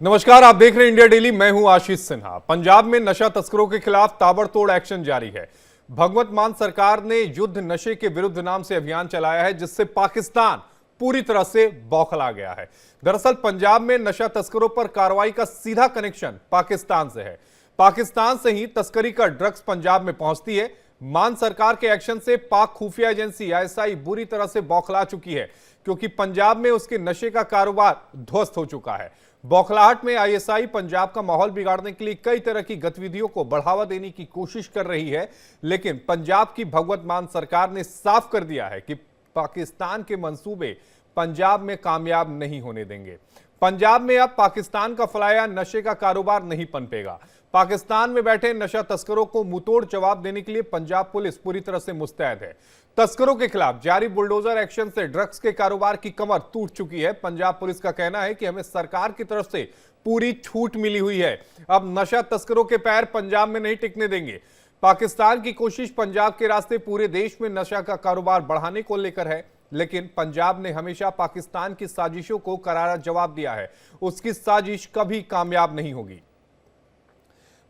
नमस्कार, आप देख रहे हैं इंडिया डेली। मैं हूं आशीष सिन्हा। पंजाब में नशा तस्करों के खिलाफ ताबड़तोड़ एक्शन जारी है। भगवंत मान सरकार ने युद्ध नशे के विरुद्ध नाम से अभियान चलाया है, जिससे पाकिस्तान पूरी तरह से बौखला गया है। दरअसल पंजाब में नशा तस्करों पर कार्रवाई का सीधा कनेक्शन पाकिस्तान से है। पाकिस्तान से ही तस्करी का ड्रग्स पंजाब में पहुंचती है। मान सरकार के एक्शन से पाक खुफिया एजेंसी आईएसआई बुरी तरह से बौखला चुकी है, क्योंकि पंजाब में उसके नशे का कारोबार ध्वस्त हो चुका है। बौखलाहट में आईएसआई पंजाब का माहौल बिगाड़ने के लिए कई तरह की गतिविधियों को बढ़ावा देने की कोशिश कर रही है, लेकिन पंजाब की भगवंत मान सरकार ने साफ कर दिया है कि पाकिस्तान के मंसूबे पंजाब में कामयाब नहीं होने देंगे। पंजाब में अब पाकिस्तान का फलाया नशे का कारोबार नहीं पनपेगा। पाकिस्तान में बैठे नशा तस्करों को मुंहतोड़ जवाब देने के लिए पंजाब पुलिस पूरी तरह से मुस्तैद है। तस्करों के खिलाफ जारी बुलडोजर एक्शन से ड्रग्स के कारोबार की कमर टूट चुकी है। पंजाब पुलिस का कहना है कि हमें सरकार की तरफ से पूरी छूट मिली हुई है। अब नशा तस्करों के पैर पंजाब में नहीं टिकने देंगे। पाकिस्तान की कोशिश पंजाब के रास्ते पूरे देश में नशा का कारोबार बढ़ाने को लेकर है, लेकिन पंजाब ने हमेशा पाकिस्तान की साजिशों को करारा जवाब दिया है। उसकी साजिश कभी कामयाब नहीं होगी।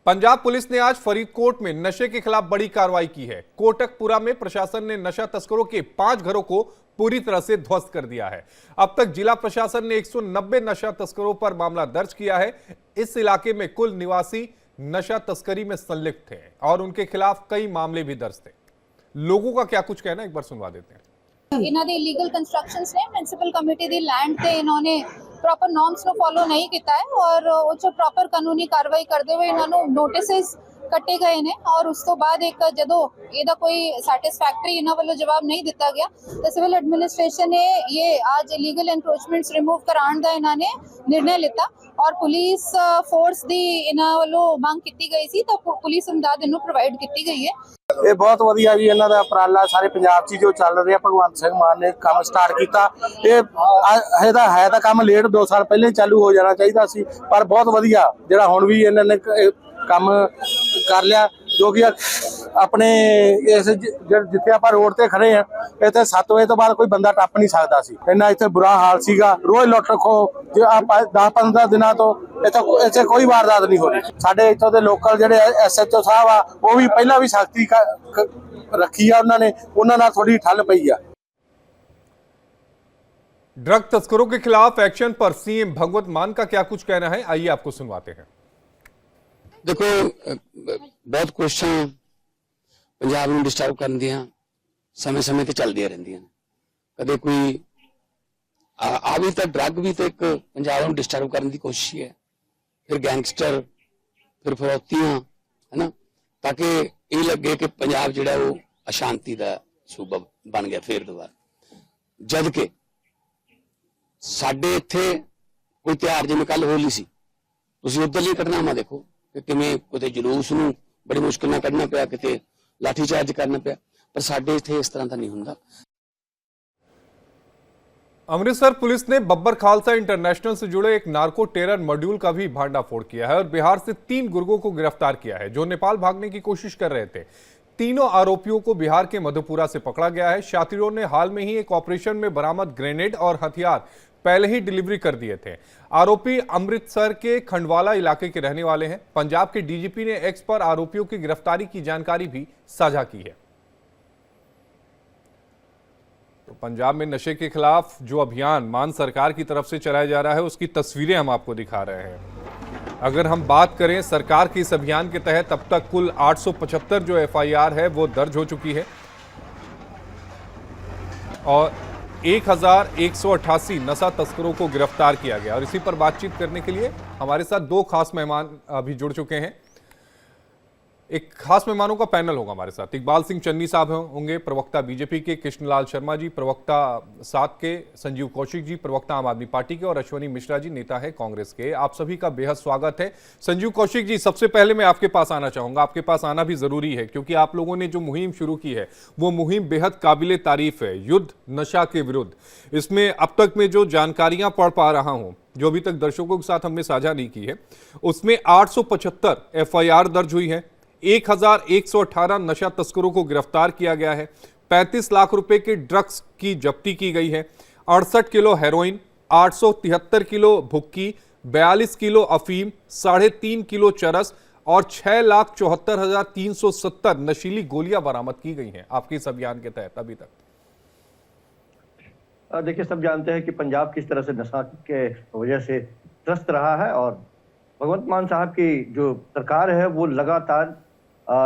पंजाब पुलिस ने आज फरीदकोट में नशे के खिलाफ बड़ी कार्रवाई की है। कोटकपुरा में प्रशासन ने नशा तस्करों के 5 घरों को पूरी तरह से ध्वस्त कर दिया है। अब तक जिला प्रशासन ने 190 नशा तस्करों पर मामला दर्ज किया है। इस इलाके में कुल निवासी नशा तस्करी में संलिप्त थे और उनके खिलाफ कई मामले भी दर्ज थे। लोगों का क्या कुछ कहना है, एक बार सुनवा देते हैं। ਇਹਨਾਂ ਦੇ ਲੀਗਲ ਕੰਸਟਰਕਸ਼ਨਸ ਨੇ म्युनिसिपल ਕਮੇਟੀ ਦੀ ਲੈਂਡ ਤੇ ਇਹਨਾਂ ਨੇ ਪ੍ਰੋਪਰ ਨੋਰਮਸ ਨੂੰ ਫੋਲੋ ਨਹੀਂ ਕੀਤਾ ਹੈ ਔਰ ਉਹ 'ਚ ਪ੍ਰੋਪਰ ਕਾਨੂੰਨੀ ਕਾਰਵਾਈ ਕਰਦੇ ਹੋਏ ਇਹਨਾਂ ਨੂੰ ਨੋਟਿਸਸ ਕੱਟੇ ਗਏ ਨੇ ਔਰ ਉਸ ਤੋਂ ਬਾਅਦ ਇੱਕ ਜਦੋਂ ਇਹਦਾ ਕੋਈ ਸੈਟੀਸਫੈਕਟਰੀ ਇਹਨਾਂ ਵੱਲੋਂ ਜਵਾਬ ਨਹੀਂ ਦਿੱਤਾ ਗਿਆ ਤਾਂ ਸਿਵਲ ਐਡਮਿਨਿਸਟ੍ਰੇਸ਼ਨ ਨੇ ਇਹ ਅੱਜ ਲੀਗਲ ਐਨਕਰੋਚਮੈਂਟਸ ਰਿਮੂਵ ਕਰਾਉਣ ਦਾ ਇਹਨਾਂ ਨੇ निर्णय लिता और पुलिस फोर्स दी इन्हां ਵੱਲੋਂ ਮੰਗ ਕੀਤੀ ਗਈ ਸੀ ਤਾਂ ਪੁਲਿਸ ਇਮਦਾਦ ਇਹਨੂੰ ਪ੍ਰੋਵਾਈਡ ਕੀਤੀ ਗਈ ਹੈ। ਇਹ ਬਹੁਤ ਵਧੀਆ ਜੀ ਇਹਨਾਂ ਦਾ ਉਪਰਾਲਾ ਸਾਰੇ ਪੰਜਾਬ 'ਚ ਜੋ ਚੱਲ ਰਿਹਾ। ਭਗਵੰਤ ਸਿੰਘ ਮਾਨ ਨੇ ਕੰਮ ਸਟਾਰਟ ਕੀਤਾ। ਇਹ ਹੈ ਤਾਂ ਕੰਮ ਲੇਟ 2 ਸਾਲ ਪਹਿਲੇ ਚਾਲੂ ਹੋ ਜਾਣਾ ਚਾਹੀਦਾ ਸੀ, ਪਰ ਬਹੁਤ ਵਧੀਆ ਜਿਹੜਾ ਹੁਣ ਵੀ ਇਹਨਾਂ ਨੇ ਕੰਮ ਕਰ ਲਿਆ। ਜੋ ਕਿ ਆਪਣੇ ਇਸ ਜਿੱਥੇ ਆਪਾਂ ਰੋਡ ਤੇ ਖੜੇ ਆ, ਇੱਥੇ 7 ਵਜੇ ਤੋਂ ਬਾਅਦ ਕੋਈ ਬੰਦਾ ਟੱਪ ਨਹੀਂ ਸਕਦਾ ਸੀ। ਇੰਨਾ ਇੱਥੇ ਬੁਰਾ ਹਾਲ ਸੀਗਾ। ਰੋਜ਼ ਲੁੱਟ ਰੱਖੋ। ਜੇ ਆਪਾਂ 10-15 ਦਿਨਾਂ ਤੋਂ ਇੱਥੇ ਕੋਈ ਵਾਰਦਾਤ ਨਹੀਂ ਹੋ ਰਹੀ। ਸਾਡੇ ਇੱਥੋਂ ਦੇ ਲੋਕਲ ਜਿਹੜੇ ਐਸਐਚਓ ਸਾਹਿਬ ਆ, ਉਹ ਵੀ ਪਹਿਲਾਂ ਵੀ ਸਖਤੀ ਰੱਖੀ ਆ ਉਹਨਾਂ ਨੇ, ਉਹਨਾਂ ਨਾਲ ਥੋੜੀ ਠੱਲ ਪਈ ਆ। ड्रग तस्करों के खिलाफ एक्शन पर सीएम भगवंत मान का क्या कुछ कहना है, आइए आपको सुनवाते हैं। देखो, बहुत कोशिशां पंजाब ਨੂੰ डिस्टर्ब ਕਰਨ ਦੀਆਂ ਸਮੇਂ-ਸਮੇਂ ਤੇ ਚੱਲਦੀਆਂ ਰਹਿੰਦੀਆਂ ਨੇ। ਕਦੇ ਕੋਈ ਆ ਵੀ ਤਾਂ ਡਰੱਗ ਵੀ ਤਾਂ ਇੱਕ ਪੰਜਾਬ ਨੂੰ ਡਿਸਟਰਬ ਕਰਨ ਦੀ ਕੋਸ਼ਿਸ਼ ਹੈ। ਫਿਰ ਗੈਂਗਸਟਰ, ਫਿਰ ਫਰੌਤੀਆਂ, ਹੈ ਨਾ, ਤਾਂ ਕਿ ਇਹ ਲੱਗੇ ਕਿ ਪੰਜਾਬ ਜਿਹੜਾ ਉਹ ਅਸ਼ਾਂਤੀ ਦਾ ਸੂਬਾ ਬਣ ਗਿਆ ਫਿਰ ਦੁਬਾਰਾ। ਜਦ ਕਿ ਸਾਡੇ ਇੱਥੇ ਕੋਈ ਤਿਉਹਾਰ ਜਿਵੇਂ ਕੱਲ ਹੋਲੀ ਸੀ, ਤੁਸੀਂ ਉੱਧਰਲੀ ਘਟਨਾਵਾਂ ਦੇਖੋ ਕਿ ਕਿਵੇਂ ਕਿਤੇ ਜਲੂਸ ਨੂੰ ਬੜੀ ਮੁਸ਼ਕਿਲ ਨਾਲ ਕੱਢਣਾ ਪਿਆ, ਕਿਤੇ ਲਾਠੀ ਚਾਰਜ करना ਪਿਆ, पर साडे इत्थे इस तरह का नहीं हुंदा। अमृतसर पुलिस ने बब्बर खालसा इंटरनेशनल से जुड़े एक नार्को टेरर मॉड्यूल का भी भांडाफोड़ किया है और बिहार से 3 गुर्गों को गिरफ्तार किया है, जो नेपाल भागने की कोशिश कर रहे थे। तीनों आरोपियों को बिहार के मधुपुरा से पकड़ा गया है। शातिरों ने हाल में ही एक ऑपरेशन में बरामद ग्रेनेड और हथियार पहले ही डिलीवरी कर दिए थे। आरोपी अमृतसर के खंडवाला इलाके के रहने वाले हैं। पंजाब के डीजीपी ने एक्स पर आरोपियों की गिरफ्तारी की जानकारी भी साझा की है। तो पंजाब में नशे के खिलाफ जो अभियान मान सरकार की तरफ से चलाया जा रहा है, उसकी तस्वीरें हम आपको दिखा रहे हैं। अगर हम बात करें सरकार के इस अभियान के तहत अब तक कुल 875 जो एफआईआर है वो दर्ज हो चुकी है और 1188 नशा तस्करों को गिरफ्तार किया गया। और इसी पर बातचीत करने के लिए हमारे साथ 2 खास मेहमान अभी जुड़ चुके हैं। एक खास मेहमानों का पैनल होगा हमारे साथ। इकबाल सिंह चन्नी साहब होंगे, प्रवक्ता बीजेपी के, कृष्णलाल शर्मा जी प्रवक्ता सात के, संजीव कौशिक जी प्रवक्ता आम आदमी पार्टी के और अश्वनी मिश्रा जी नेता है कांग्रेस के। आप सभी का बेहद स्वागत है। संजीव कौशिक जी, सबसे पहले मैं आपके पास आना चाहूंगा। आपके पास आना भी जरूरी है क्योंकि आप लोगों ने जो मुहिम शुरू की है वो मुहिम बेहद काबिले तारीफ है, युद्ध नशा के विरुद्ध। इसमें अब तक मैं जो जानकारियां पढ़ पा रहा हूं, जो अभी तक दर्शकों के साथ हमने साझा नहीं की है, उसमें 875 एफआईआर दर्ज हुई है, 1118 नशा तस्करों को गिरफ्तार किया गया है, 35 लाख रुपए के ड्रग्स की जब्ती की गई है, 68 किलो हेरोइन, 873 किलो भुक्की, 42 किलो अफीम, 3.5 किलो चरस और 6,74,370 नशीली गोलियां बरामद की गई हैं आपके इस अभियान के तहत अभी तक। देखिए, सब जानते हैं कि पंजाब किस तरह से नशा के वजह से त्रस्त रहा है और भगवंत मान साहब की जो सरकार है वो लगातार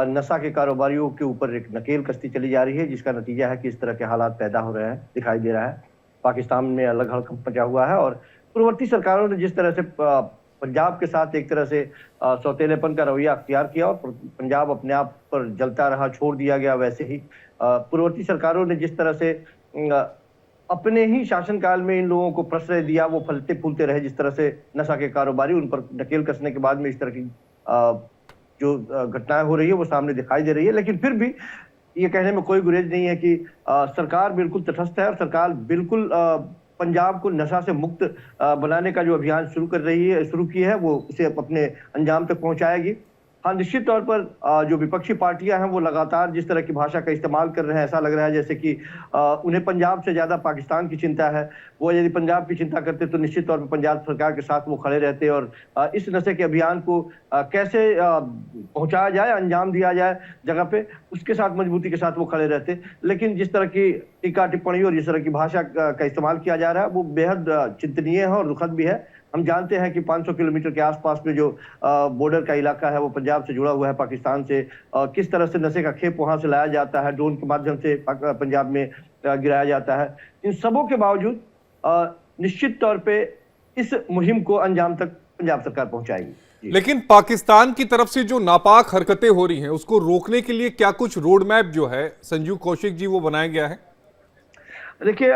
नशा के कारोबारियों के ऊपर एक नकेल कसती चली जा रही है, जिसका नतीजा है कि इस तरह के हालात पैदा हो रहे हैं, दिखाई दे रहा है। पाकिस्तान में अलग हड़कंप मचा हुआ है और पूर्ववर्ती सरकारों ने जिस तरह से पंजाब के साथ एक तरह से सौतेलेपन का रवैया अख्तियार किया और पंजाब अपने आप पर जलता रहा, छोड़ दिया गया, वैसे ही पूर्ववर्ती सरकारों ने जिस तरह से अपने ही शासनकाल में इन लोगों को प्रश्रय दिया, वो फलते फूलते रहे। जिस तरह से नशा के कारोबारी, उन पर नकेल कसने के बाद में इस तरह की जो घटनाएं हो रही है वो सामने दिखाई दे रही है। लेकिन फिर भी ये कहने में कोई गुरेज नहीं है कि सरकार बिल्कुल तटस्थ है और सरकार बिल्कुल पंजाब को नशा से मुक्त बनाने का जो अभियान शुरू की है वो उसे अपने अंजाम तक पहुंचाएगी। हाँ, निश्चित तौर पर जो विपक्षी पार्टियां हैं वो लगातार जिस तरह की भाषा का इस्तेमाल कर रहे हैं, ऐसा लग रहा है जैसे कि उन्हें पंजाब से ज्यादा पाकिस्तान की चिंता है। वो यदि पंजाब की चिंता करते तो निश्चित तौर पर पंजाब सरकार के साथ वो खड़े रहते और इस नशे के अभियान को कैसे पहुंचाया जाए, अंजाम दिया जाए जगह पे, उसके साथ मजबूती के साथ वो खड़े रहते। लेकिन जिस तरह की टीका टिप्पणी और जिस तरह की भाषा का इस्तेमाल किया जा रहा है वो बेहद चिंतनीय है और दुखद भी है। हम जानते हैं कि 500 किलोमीटर के आसपास में जो बॉर्डर का इलाका है वो पंजाब से जुड़ा हुआ है पाकिस्तान से। किस तरह से नशे का खेप वहां से लाया जाता है, ड्रोन के माध्यम से पंजाब में गिराया जाता है। इन सबों के बावजूद निश्चित तौर पे इस मुहिम को अंजाम तक पंजाब सरकार पहुंचाएगी। लेकिन पाकिस्तान की तरफ से जो नापाक हरकतें हो रही हैं उसको रोकने के लिए क्या कुछ रोड मैप जो है संजीव कौशिक जी वो बनाया गया है? देखिए,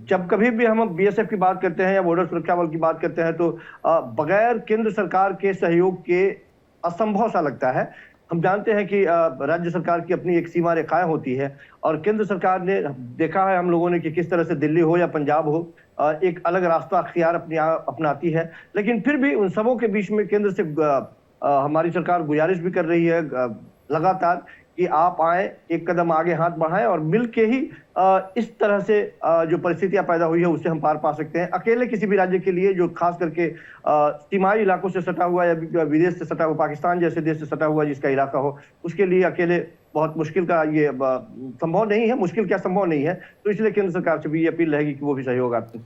जब कभी भी हम बीएसएफ की बात करते हैं या बॉर्डर सुरक्षा बल की बात करते हैं तो बगैर केंद्र सरकार के सहयोग के असंभव सा लगता है। हम जानते हैं कि राज्य सरकार की अपनी एक सीमा रेखाएं होती है और केंद्र सरकार ने देखा है हम लोगों ने कि किस तरह से दिल्ली हो या पंजाब हो एक अलग रास्ता अख्तियार अपनाती है। लेकिन फिर भी उन सबों के बीच में केंद्र से हमारी सरकार गुजारिश भी कर रही है लगातार कि आप आए, एक कदम आगे हाथ बढ़ाएं और मिलके ही इस तरह से जो परिस्थितियां पैदा हुई है उससे हम पार पा सकते हैं। अकेले किसी भी राज्य के लिए जो खास करके सीमाई इलाकों से सटा हुआ या विदेश से सटा हुआ, पाकिस्तान जैसे देश से सटा हुआ जिसका इलाका हो, उसके लिए अकेले बहुत मुश्किल का ये संभव नहीं है। मुश्किल क्या, संभव नहीं है। तो इसलिए केंद्र सरकार से भी ये अपील रहेगी कि वो भी सहयोग आपसे।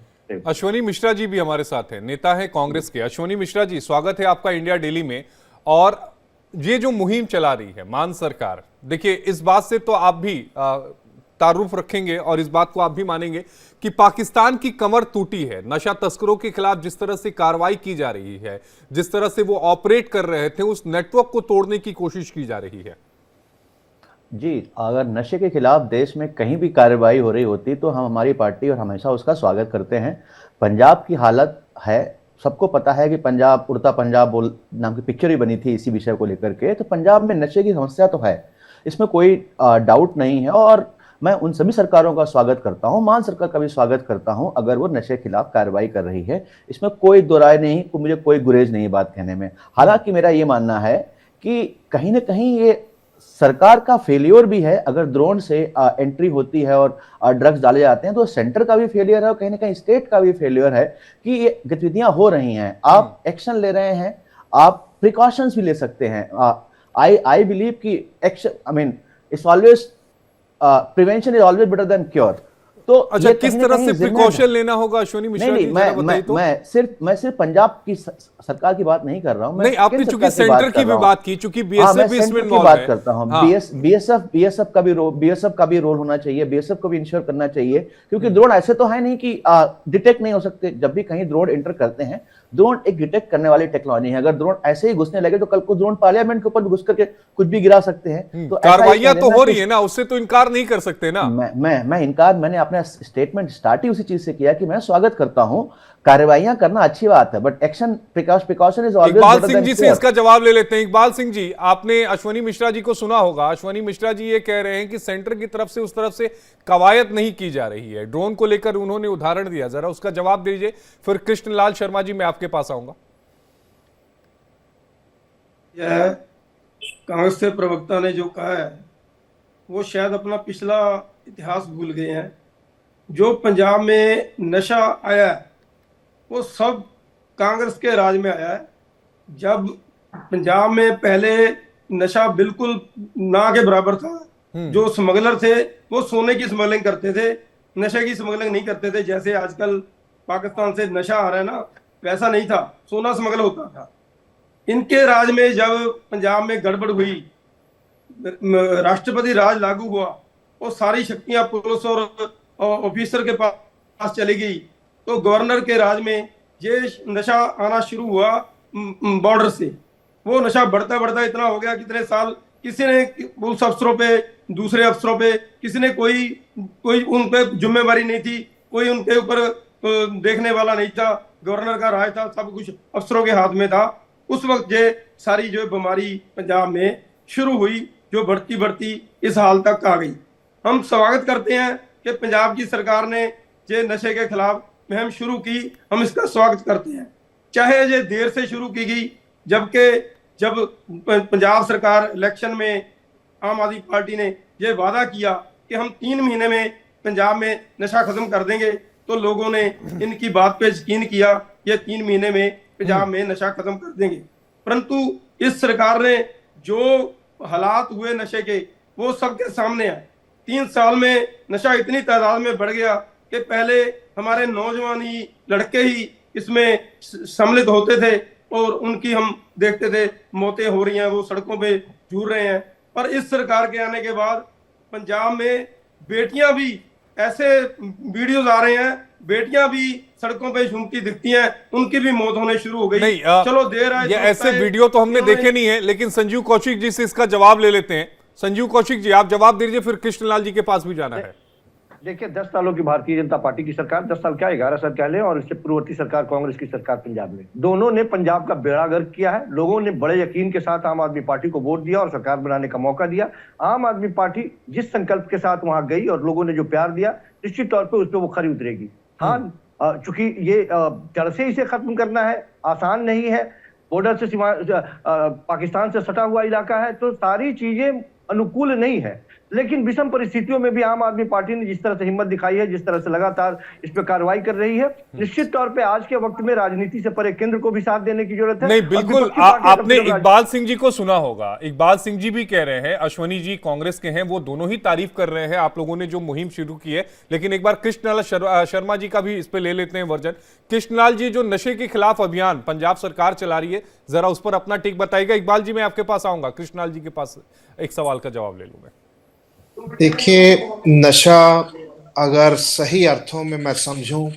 अश्वनी मिश्रा जी भी हमारे साथ हैं, नेता है कांग्रेस के। अश्वनी मिश्रा जी, स्वागत है आपका इंडिया डेली में। और ये जो मुहिम चला रही है मान सरकार, देखिए इस बात से तो आप भी तारुफ रखेंगे और इस बात को आप भी मानेंगे कि पाकिस्तान की कमर टूटी है। नशा तस्करों के खिलाफ जिस तरह से कार्रवाई की जा रही है, जिस तरह से वो ऑपरेट कर रहे थे, उस नेटवर्क को तोड़ने की कोशिश की जा रही है। जी, अगर नशे के खिलाफ देश में कहीं भी कार्रवाई हो रही होती तो हम, हमारी पार्टी और हमेशा उसका स्वागत करते हैं। पंजाब की हालत है, सबको पता है कि पंजाब, उड़ता पंजाब बोल नाम की पिक्चर ही बनी थी इसी विषय को लेकर के। तो पंजाब में नशे की समस्या तो है, इसमें कोई डाउट नहीं है। और मैं उन सभी सरकारों का स्वागत करता हूं, मान सरकार का भी स्वागत करता हूं अगर वो नशे के खिलाफ कार्रवाई कर रही है। इसमें कोई दो राय नहीं, मुझे कोई गुरेज नहीं बात कहने में। हालांकि मेरा ये मानना है कि कहीं ना कहीं ये सरकार का फेलियर भी है। अगर ड्रोन से एंट्री होती है और ड्रग्स डाले जाते हैं तो सेंटर का भी फेलियर है और कहीं ना कहीं स्टेट का भी फेलियर है कि ये गतिविधियां हो रही हैं। आप एक्शन ले रहे हैं, आप प्रिकॉशंस भी ले सकते हैं। आई बिलीव कि action, I mean it's always prevention is always better than cure. तो अच्छा, किस तरह से प्रिकॉशन लेना होगा अश्वनी मिश्रा जी, जरा बताइए तो। मैं सिर्फ पंजाब की सरकार की बात नहीं कर रहा हूं। नहीं, आपने चूंकि सेंटर की भी बात की, चूंकि बीएसएफ भी इसमें इन्वॉल्व है। बात करता हूं, बीएसएफ का भी रोल होना चाहिए, बीएसएफ को भी इंश्योर करना चाहिए, क्योंकि ड्रोन ऐसे तो है नहीं कि डिटेक्ट नहीं हो सकते। जब भी कहीं ड्रोन एंटर करते हैं, ड्रोन एक डिटेक्ट करने वाली टेक्नोलॉजी है। अगर ड्रोन ऐसे ही घुसने लगे तो कल को ड्रोन पार्लियामेंट के ऊपर भी घुस करके कुछ भी गिरा सकते हैं। तो कार्रवाइयां तो हो रही है ना, उससे तो इनकार नहीं कर सकते ना। मैंने अपना स्टेटमेंट स्टार्ट ही उसी चीज से किया कि मैं स्वागत करता हूं, कार्रवाइयां करना अच्छी बात है, but action precaution is always. Iqbal Singh ji से इसका जवाब ले लेते हैं। इकबाल सिंह जी, आपने अश्वनी मिश्रा जी को सुना होगा। अश्वनी मिश्रा जी ये कह रहे हैं कि सेंटर की तरफ से उस तरफ से कवायद नहीं की जा रही है। ड्रोन को लेकर उन्होंने उदाहरण दिया, जरा उसका जवाब दीजिए, फिर कृष्णलाल शर्मा जी मैं आपके पास आऊंगा। यह कांग्रेस के प्रवक्ता ने जो कहा है वो शायद अपना पिछला इतिहास भूल गए हैं। जो पंजाब में नशा आया वो सब कांग्रेस के राज में आया है। जब पंजाब में पहले नशा बिल्कुल ना के बराबर था, जो स्मगलर थे वो सोने की स्मगलिंग करते थे, नशे की स्मगलिंग नहीं करते थे। जैसे आजकल पाकिस्तान से नशा आ रहा है ना, वैसा नहीं था, सोना स्मगल होता था। इनके राज में जब पंजाब में गड़बड़ हुई, राष्ट्रपति राज लागू हुआ, वो सारी शक्तियां पुलिस और ऑफिसर के पास चली गई, तो गवर्नर के राज में ये नशा आना शुरू हुआ बॉर्डर से। वो नशा बढ़ता बढ़ता इतना हो गया, कितने साल किसी ने पुलिस अफसरों पे, दूसरे अफसरों पे, किसी ने कोई उन पे जिम्मेवारी नहीं थी, कोई उनके ऊपर देखने वाला नहीं था। गवर्नर का राज था, सब कुछ अफसरों के हाथ में था। उस वक्त ये सारी जो बीमारी पंजाब में शुरू हुई, जो बढ़ती बढ़ती इस हाल तक आ गई। हम स्वागत करते हैं कि पंजाब की सरकार ने ये नशे के खिलाफ मुहिम शुरू की, हम इसका स्वागत करते हैं। चाहे ये देर से शुरू की गई, जब पंजाब सरकार इलेक्शन में आम आदमी पार्टी ने ये वादा किया कि हम 3 महीने में पंजाब में नशा खत्म कर देंगे, तो लोगों ने इनकी बात पे यकीन किया, ये 3 महीने में पंजाब में नशा खत्म कर देंगे। परंतु इस सरकार ने जो हालात हुए नशे के, वो सबके सामने आए। 3 साल में नशा इतनी तादाद में बढ़ गया कि पहले हमारे नौजवान ही, लड़के ही इसमें सम्मिलित होते थे और उनकी हम देखते थे मौतें हो रही हैं, वो सड़कों पे झूल रहे हैं। पर इस सरकार के आने के बाद पंजाब में बेटियां भी, ऐसे वीडियोज आ रहे हैं, बेटियां भी सड़कों पे झूमती दिखती हैं, उनकी भी मौत होने शुरू हो गई। नहीं, चलो देर आए, ये ऐसे वीडियो तो हमने देखे नहीं है, लेकिन संजीव कौशिक जी से इसका जवाब ले लेते हैं। संजीव कौशिक जी, आप जवाब दीजिए, फिर कृष्णलाल जी के पास भी जाना है। देखिए, 10 सालों की भारतीय जनता पार्टी की सरकार, 10 साल क्या 11 साल कह लें, और इससे पूर्ववर्ती सरकार कांग्रेस की सरकार पंजाब में, दोनों ने पंजाब का बेड़ा गर्क किया है। लोगों ने बड़े यकीन के साथ आम आदमी पार्टी को वोट दिया और सरकार बनाने का मौका दिया। आम आदमी पार्टी जिस संकल्प के साथ वहां गई और लोगों ने जो प्यार दिया, निश्चित तौर पर उस पर वो खरी उतरेगी। हाँ, चूंकि ये जड़ से इसे खत्म करना है, आसान नहीं है। बॉर्डर से पाकिस्तान से सटा हुआ इलाका है, तो सारी चीजें अनुकूल नहीं है। लेकिन विषम परिस्थितियों में भी आम आदमी पार्टी ने जिस तरह से हिम्मत दिखाई है, जिस तरह से लगातार इस पर कार्रवाई कर रही है, निश्चित तौर पे आज के वक्त में राजनीति से परे केंद्र को भी साथ देने की जरूरत है। नहीं, बिल्कुल। आपने इकबाल सिंह जी को सुना होगा, इकबाल सिंह जी भी कह रहे हैं, अश्वनी जी कांग्रेस के हैं, वो दोनों ही तारीफ कर रहे हैं आप लोगों ने जो मुहिम शुरू की है। लेकिन एक बार कृष्णलाल शर्मा जी का भी इस पे ले लेते हैं वर्जन। कृष्णलाल जी, जो नशे के खिलाफ अभियान पंजाब सरकार चला रही है, जरा उस पर अपना टेक बताइएगा। इकबाल जी, मैं आपके पास आऊंगा, कृष्णलाल जी के पास एक सवाल का जवाब ले लूं मैं। देखिए, नशा अगर सही अर्थों में मैं समझूं,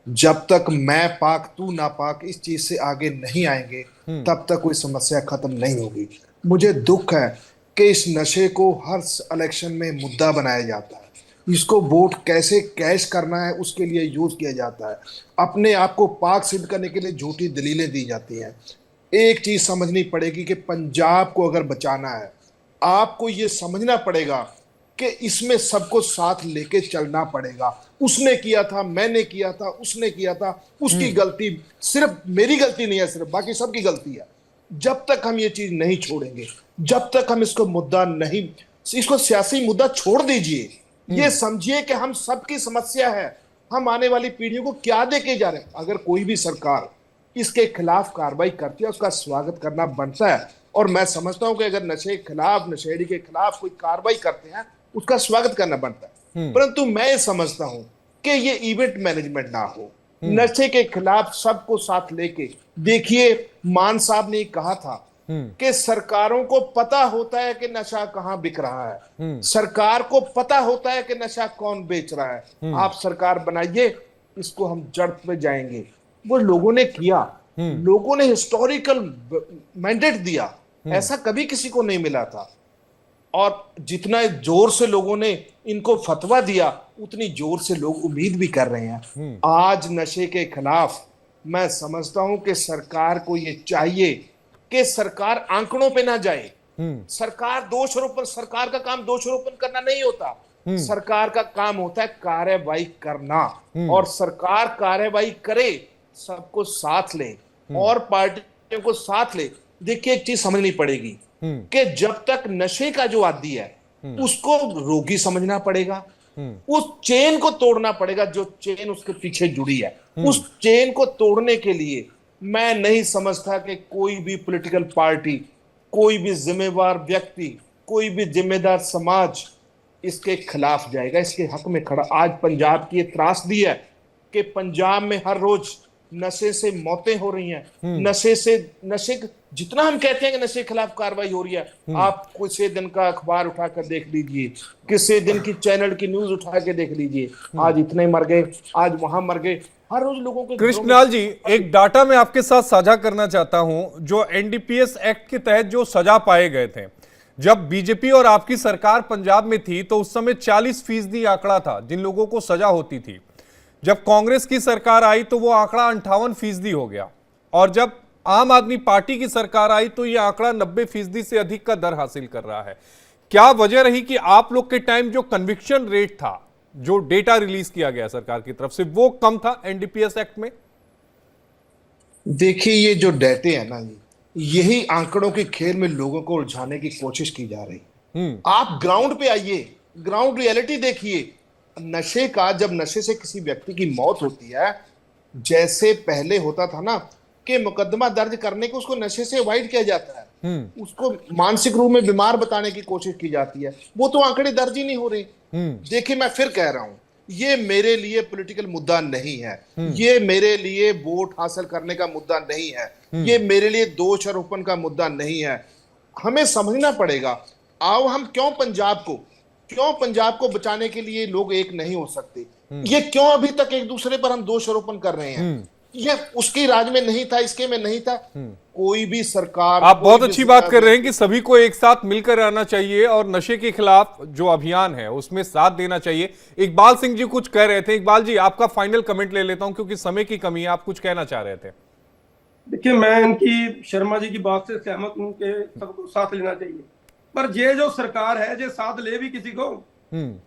जब तक मैं पाक तू नापाक इस चीज से आगे नहीं आएंगे, तब तक कोई समस्या खत्म नहीं होगी। मुझे दुख है कि इस नशे को हर इलेक्शन में मुद्दा बनाया जाता है। इसको वोट कैसे कैश करना है उसके लिए यूज किया जाता है। अपने आप को पाक सिद्ध करने के लिए झूठी दलीलें दी जाती हैं। एक चीज समझनी पड़ेगी कि पंजाब को अगर बचाना है, आपको ये समझना पड़ेगा कि इसमें सबको साथ लेके चलना पड़ेगा। उसने किया था, मैंने किया था, उसने किया था, उसकी गलती सिर्फ मेरी गलती नहीं है, सिर्फ बाकी सबकी गलती है। जब तक हम ये चीज नहीं छोड़ेंगे, जब तक हम इसको मुद्दा नहीं, इसको सियासी मुद्दा छोड़ दीजिए, ये समझिए कि हम सबकी समस्या है, हम आने वाली पीढ़ियों को क्या देके जा रहे हैं। अगर कोई भी सरकार इसके खिलाफ कार्रवाई करती है, उसका स्वागत करना बनता है। और मैं समझता हूं कि अगर नशे के खिलाफ, नशेड़ी के खिलाफ कोई कार्रवाई करते हैं, उसका स्वागत करना बनता है। परंतु मैं ये समझता हूं कि ये इवेंट मैनेजमेंट ना हो। नशे के खिलाफ सबको साथ लेके, देखिए मान साहब ने कहा था कि सरकारों को पता होता है कि नशा कहां बिक रहा है, सरकार को पता होता है कि नशा कौन बेच रहा है। आप सरकार बनाइए, इसको हम जड़ पे जाएंगे। वो लोगों ने किया, लोगों ने हिस्टोरिकल मैंडेट दिया, ऐसा कभी किसी को नहीं मिला था। और जितना जोर से लोगों ने इनको फतवा दिया, उतनी जोर से लोग उम्मीद भी कर रहे हैं। आज नशे के खिलाफ मैं समझता हूं कि सरकार को ये चाहिए कि सरकार आंकड़ों पे ना जाए। सरकार दोषारोपण, सरकार का काम दोषारोपण करना नहीं होता, सरकार का काम होता है कार्रवाई करना। और सरकार कार्रवाई करे, सबको साथ ले और पार्टियों को साथ ले। देखिए, एक चीज समझनी पड़ेगी कि जब तक नशे का जो आदी है उसको रोगी समझना पड़ेगा, उस चेन को तोड़ना पड़ेगा जो चेन उसके पीछे जुड़ी है। उस चेन को तोड़ने के लिए मैं नहीं समझता कि कोई भी पॉलिटिकल पार्टी, कोई भी जिम्मेवार व्यक्ति, कोई भी जिम्मेदार समाज इसके खिलाफ जाएगा, इसके हक में खड़ा। आज पंजाब की ये त्रासदी है कि पंजाब में हर रोज नशे से मौतें हो रही हैं, नशे जितना हम कहते हैं कि नशे के खिलाफ कार्रवाई हो रही है, आप किसी दिन का अखबार उठाकर देख लीजिए, किसी दिन की चैनल की न्यूज उठा के देख लीजिए, आज इतने मर गए, आज वहां मर गए, हर रोज लोगों के। कृष्णलाल जी, एक डाटा मैं आपके साथ साझा करना चाहता हूं, जो एनडीपीएस एक्ट के तहत जो सजा पाए गए थे, जब बीजेपी और आपकी सरकार पंजाब में थी तो उस समय 40% आंकड़ा था जिन लोगों को सजा होती थी। जब कांग्रेस की सरकार आई तो वो आंकड़ा 58% हो गया, और जब आम आदमी पार्टी की सरकार आई तो ये आंकड़ा 90% से अधिक का दर हासिल कर रहा है। क्या वजह रही कि आप लोग के टाइम जो कन्विक्शन रेट था, जो डेटा रिलीज किया गया सरकार की तरफ से, वो कम था एनडीपीएस एक्ट में? देखिए, ये जो डेटे हैं ना, यही आंकड़ों के खेल में लोगों को उलझाने की कोशिश की जा रही। आप ग्राउंड पे आइए, ग्राउंड रियलिटी देखिए। नशे का, जब नशे से किसी व्यक्ति की मौत होती है, जैसे पहले होता था ना कि मुकदमा दर्ज करने को उसको नशे से अवॉइड किया जाता है, उसको मानसिक रूप में बीमार बताने की कोशिश की जाती है, वो तो आंकड़े दर्ज ही नहीं हो रहे। देखिए, मैं फिर कह रहा हूं, ये मेरे लिए पॉलिटिकल मुद्दा नहीं है, ये मेरे लिए वोट हासिल करने का मुद्दा नहीं है, ये मेरे लिए दोष आरोपण का मुद्दा नहीं है। हमें समझना पड़ेगा, आओ हम क्यों पंजाब को बचाने के लिए लोग एक नहीं हो सकते, ये क्यों अभी तक एक दूसरे पर हम दोष आरोपण कर रहे हैं। ये उसकी राज में नहीं था, इसके में नहीं था। कोई भी सरकार, आप बहुत अच्छी बात कर रहे हैं कि सभी को एक साथ मिलकर रहना चाहिए और नशे के खिलाफ जो अभियान है उसमें साथ देना चाहिए। इकबाल सिंह जी कुछ कह रहे थे। इकबाल जी, आपका फाइनल कमेंट ले लेता हूं क्योंकि समय की कमी है, आप कुछ कहना चाह रहे थे। देखिए, मैं इनकी शर्मा जी की बात से सहमत हूं कि सबको साथ लेना चाहिए, पर ये जो सरकार है ये साथ ले भी किसी को।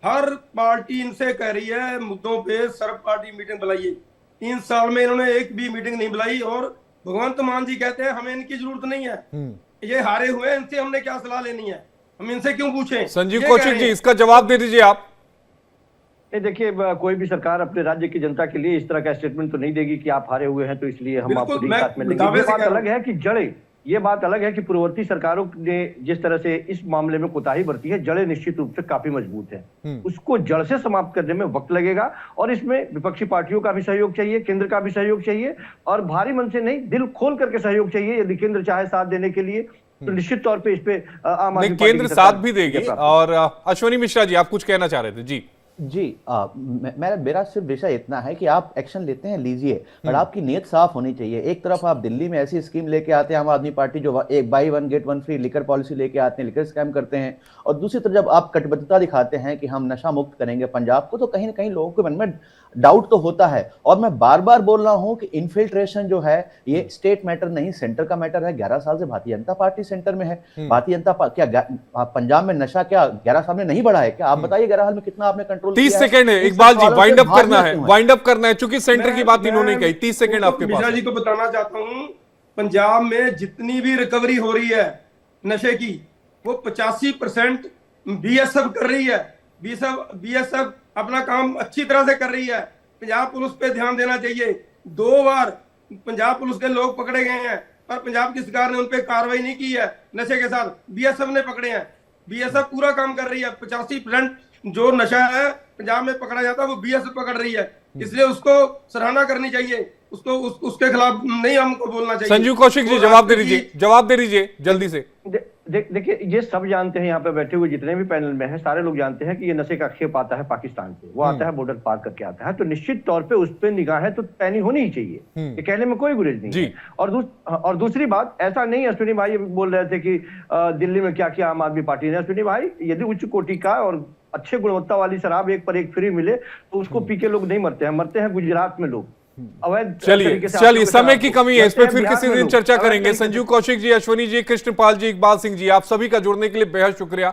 हर पार्टी इनसे कह रही है मुद्दों पे सर्व पार्टी मीटिंग बुलाइए, 3 साल में इन्होंने एक भी मीटिंग नहीं बुलाई, और भगवंत मान जी कहते हैं हमें इनकी जरूरत नहीं है, ये हारे हुए हैं, इनसे हमने क्या सलाह लेनी है, हम इनसे क्यों पूछें। संजीव कौशिक जी, इसका जवाब दे दीजिए आप। देखिए, कोई भी सरकार अपने राज्य की जनता के लिए इस तरह का स्टेटमेंट तो नहीं देगी कि आप हारे हुए हैं तो इसलिए हम आपको नहीं साथ में लेंगे। ये बात अलग है कि जड़े, ये बात अलग है कि पूर्ववर्ती सरकारों ने जिस तरह से इस मामले में कोताही बरती है, जड़े निश्चित रूप से काफी मजबूत है, उसको जड़ से समाप्त करने में वक्त लगेगा, और इसमें विपक्षी पार्टियों का भी सहयोग चाहिए, केंद्र का भी सहयोग चाहिए, और भारी मन से नहीं, दिल खोल करके सहयोग चाहिए। यदि केंद्र चाहे साथ देने के लिए तो निश्चित तौर पे इस पे आम आदमी पार्टी केंद्र साथ भी देगी। और अश्विनी मिश्रा जी, आप कुछ कहना चाह रहे थे? जी, मेरा सिर्फ विषय इतना है कि आप एक्शन लेते हैं, लीजिए, पर आपकी नीयत साफ होनी चाहिए। एक तरफ आप दिल्ली में ऐसी स्कीम लेके आते हैं आम आदमी पार्टी, जो एक buy 1 get 1 free liquor policy लेके आते हैं, लिकर स्कैम करते हैं, और दूसरी तरफ जब आप कटिबद्धता दिखाते हैं कि हम नशा मुक्त करेंगे पंजाब को, तो कहीं ना कहीं लोगों के मन में डाउट तो होता है। और मैं बार बार बोल रहा हूं कि इन्फिल्ट्रेशन जो है ये स्टेट मैटर नहीं, सेंटर का मैटर है। 11 साल से भारतीय जनता पार्टी सेंटर में है। भारतीय जनता क्या पंजाब में नशा क्या 11 साल में नहीं बढ़ा है क्या? आप बताइए 11 साल में कितना आपने कंट्रोल किया? 30 सेकंड है इकबाल जी, वाइंड अप करना है, चूंकि सेंटर की बात इन्होंने कही। 30 सेकंड आपके पास। मिश्रा जी को बताना चाहता हूं, पंजाब में जितनी भी रिकवरी हो रही है नशे की, वो 85% बीएसएफ कर रही है। बीएसएफ अपना काम अच्छी तरह से कर रही है। पंजाब पुलिस पे ध्यान देना चाहिए। 2 बार पंजाब पुलिस के लोग पकड़े गए हैं, पर पंजाब की सरकार ने उन पे कार्रवाई नहीं की है। नशे के साथ बीएसएफ ने पकड़े हैं। बीएसएफ पूरा काम कर रही है। 85% जो नशा है पंजाब में पकड़ा जाता है वो बीएसएफ पकड़ रही है, इसलिए उसको सराहना करनी चाहिए। उसको उसके खिलाफ नहीं हमको बोलना चाहिए। संजीव कौशिक जी, जवाब दे दीजिए जल्दी से। देखिए, ये सब जानते हैं, यहाँ पे बैठे हुए जितने भी पैनल में हैं, सारे लोग जानते हैं कि ये नशे का खेप आता है पाकिस्तान से, वो आता है बॉर्डर पार करके आता है, तो निश्चित तौर पे उस पर निगाहें तो पैनी होनी ही चाहिए, ये कहने में कोई गुरेज नहीं है। और दूसरी बात, ऐसा नहीं, अश्विनी भाई बोल रहे थे कि दिल्ली में क्या किया आम आदमी पार्टी ने। अश्विनी भाई, यदि उच्च कोटि का और अच्छे गुणवत्ता वाली शराब एक पर एक फ्री मिले तो उसको पी के लोग नहीं मरते हैं, मरते हैं गुजरात में लोग। चलिए, समय की कमी है, इस पे फिर किसी दिन चर्चा करेंगे। संजीव कौशिक जी, अश्विनी जी, कृष्णपाल जी, इकबाल सिंह जी, आप सभी का जुड़ने के लिए बेहद शुक्रिया।